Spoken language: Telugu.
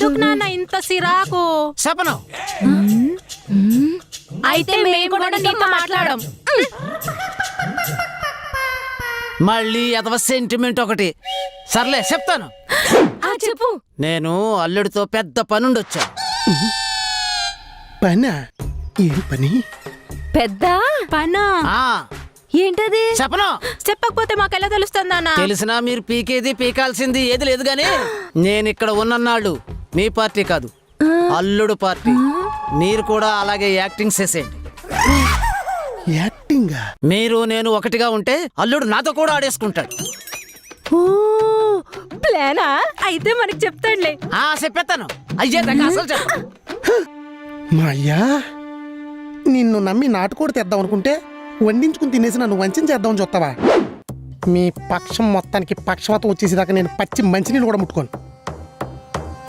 ఎందుకు నాన్న ఇంత సిరాకు? చెప్పను. అయితే మేము కూడా నీతో మాట్లాడం. మళ్ళీ ఎదవ సెంటిమెంట్ ఒకటి. సర్లే చెప్తాను. చెప్పు. నేను అల్లుడితో పెద్ద పనుండొచ్చా. పనా? ఏం పని? పెద్ద పనా? ఏంటది? చెప్పను. చెప్పకపోతే మాకెలా తెలుస్తుంది నాన్న? తెలిసినా మీరు పీకేది పీకాల్సింది ఏది లేదు గాని నేను ఇక్కడ ఉన్నన్నాళ్ళు మీ పార్టీ కాదు, అల్లుడు పార్టీ. మీరు కూడా అలాగే యాక్టింగ్ చేసేయండి. యాక్టింగా? మీరు నేను ఒకటిగా ఉంటే అల్లుడు నాతో కూడా ఆడేసుకుంటాడు. ప్లానా? అయితే మనకి చెప్తాడులే. చెప్పేస్తాను. అయ్యేదాకా అసలు చెప్పను. మా అయ్యా, నిన్ను నమ్మి నాటుకోడి తెద్దాం అనుకుంటే వండించుకుని తినేసి నన్ను వంచన చేద్దామని చూస్తావా? మీ పక్షం మొత్తానికి పక్షవాతం వచ్చేసేదాకా నేను పచ్చి మంచినీళ్ళు కూడా ముట్టుకోను.